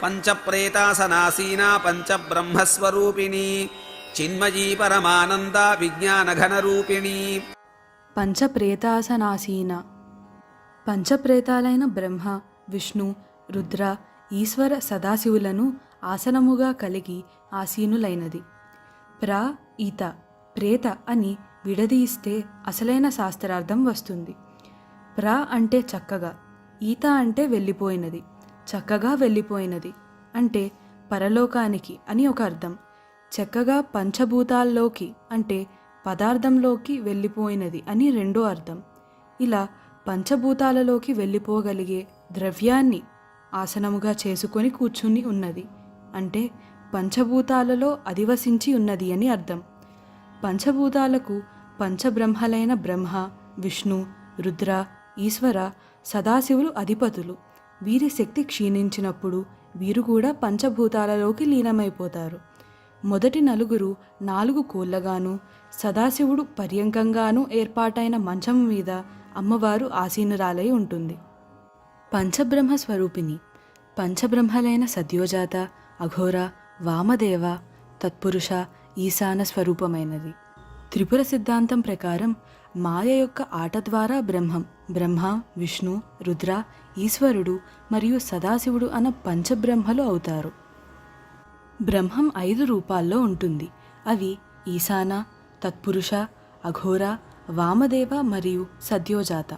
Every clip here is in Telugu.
పంచప్రేతాసనాసీనా పంచబ్రహ్మస్వరూపిణి చిన్మయీ పరమానంద విజ్ఞానఘనరూపిణి. పంచప్రేతాసనాసీన పంచప్రేతాలైన బ్రహ్మ, విష్ణు, రుద్ర, ఈశ్వర సదాశివులను ఆసనముగా కలిగి ఆసీనులైనది. ప్ర ఈత ప్రేత అని విడదీస్తే అసలైన శాస్త్రార్థం వస్తుంది. ప్ర అంటే చక్కగా, ఈత అంటే వెళ్ళిపోయినది, చక్కగా వెళ్ళిపోయినది అంటే పరలోకానికి అని ఒక అర్థం. చక్కగా పంచభూతాల్లోకి అంటే పదార్థంలోకి వెళ్ళిపోయినది అని రెండో అర్థం. ఇలా పంచభూతాలలోకి వెళ్ళిపోగలిగే ద్రవ్యాన్ని ఆసనముగా చేసుకొని కూర్చుని ఉన్నది అంటే పంచభూతాలలో అధివసించి ఉన్నది అని అర్థం. పంచభూతాలకు పంచబ్రహ్మలైన బ్రహ్మ, విష్ణు, రుద్ర, ఈశ్వర, సదాశివులు అధిపతులు. వీరి శక్తి క్షీణించినప్పుడు వీరు కూడా పంచభూతాలలోకి లీనమైపోతారు. మొదటి నలుగురు 4 కోళ్లగాను, సదాశివుడు పర్యంకంగాను ఏర్పాటైన మంచం మీద అమ్మవారు ఆసీనురాలై ఉంటుంది. పంచబ్రహ్మ స్వరూపిణి పంచబ్రహ్మలైన సద్యోజాత, అఘోర, వామదేవ, తత్పురుష, ఈశాన స్వరూపమైనది. త్రిపుర సిద్ధాంతం ప్రకారం మాయ యొక్క ఆట ద్వారా బ్రహ్మ, విష్ణు, రుద్ర, ఈశ్వరుడు మరియు సదాశివుడు అన్న పంచబ్రహ్మలు అవుతారు. బ్రహ్మం 5 రూపాల్లో ఉంటుంది. అవి ఈశాన, తత్పురుష, అఘోర, వామదేవ మరియు సద్యోజాత.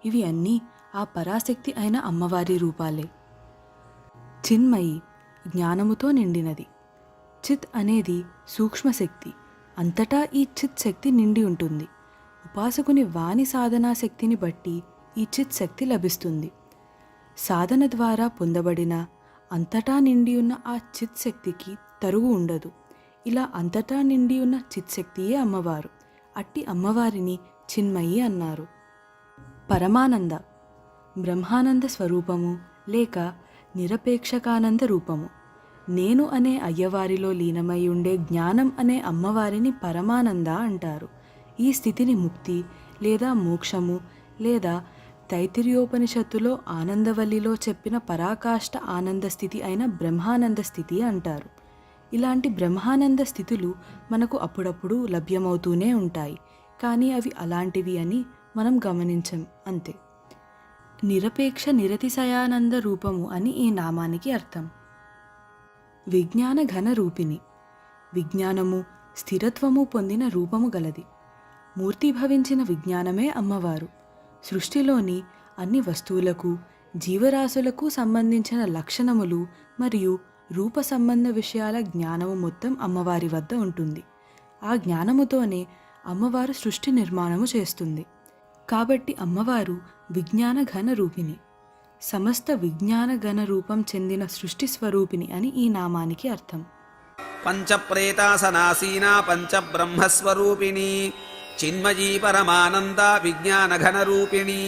ఇవి అన్నీ ఆ పరాశక్తి అయిన అమ్మవారి రూపాలే. చిన్మయి జ్ఞానముతో నిండినది. చిత్ అనేది సూక్ష్మశక్తి. అంతటా ఈ చిత్ శక్తి నిండి ఉంటుంది. ఉపాసకుని వాణి సాధనా శక్తిని బట్టి ఈ చిత్ శక్తి లభిస్తుంది. సాధన ద్వారా పొందబడిన అంతటా నిండి ఉన్న ఆ చిత్ శక్తికి తరుగు ఉండదు. ఇలా అంతటా నిండి ఉన్న చిత్ శక్తియే అమ్మవారు. అట్టి అమ్మవారిని చిన్మయి అన్నారు. పరమానంద బ్రహ్మానంద స్వరూపము లేక నిరపేక్షకానంద రూపము. నేను అనే అయ్యవారిలో లీనమై ఉండే జ్ఞానం అనే అమ్మవారిని పరమానంద అంటారు. ఈ స్థితిని ముక్తి లేదా మోక్షము లేదా తైత్తిరీయోపనిషత్తులో ఆనందవల్లిలో చెప్పిన పరాకాష్ఠ ఆనంద స్థితి అయిన బ్రహ్మానంద స్థితి అంటారు. ఇలాంటి బ్రహ్మానంద స్థితులు మనకు అప్పుడప్పుడు లభ్యమవుతూనే ఉంటాయి. కానీ అవి అలాంటివి అని మనం గమనించం అంతే. నిరపేక్ష నిరతిశయానంద రూపము అని ఈ నామానికి అర్థం. విజ్ఞాన ఘన రూపిణి విజ్ఞానము, స్థిరత్వము పొందిన రూపము గలది. మూర్తిభవించిన విజ్ఞానమే అమ్మవారు. సృష్టిలోని అన్ని వస్తువులకు, జీవరాశులకు సంబంధించిన లక్షణములు మరియు రూప సంబంధ విషయాల జ్ఞానము మొత్తం అమ్మవారి వద్ద ఉంటుంది. ఆ జ్ఞానముతోనే అమ్మవారు సృష్టి నిర్మాణము చేస్తుంది. కాబట్టి అమ్మవారు విజ్ఞాన ఘన రూపిణి, సమస్త విజ్ఞాన ఘన రూపం చెందిన సృష్టి స్వరూపిణి అని ఈ నామానికి అర్థం. పంచప్రేతాసనాసీనా పంచబ్రహ్మస్వరూపిణి చిన్మయీ పరమానంద విజ్ఞానఘనరూపిణి.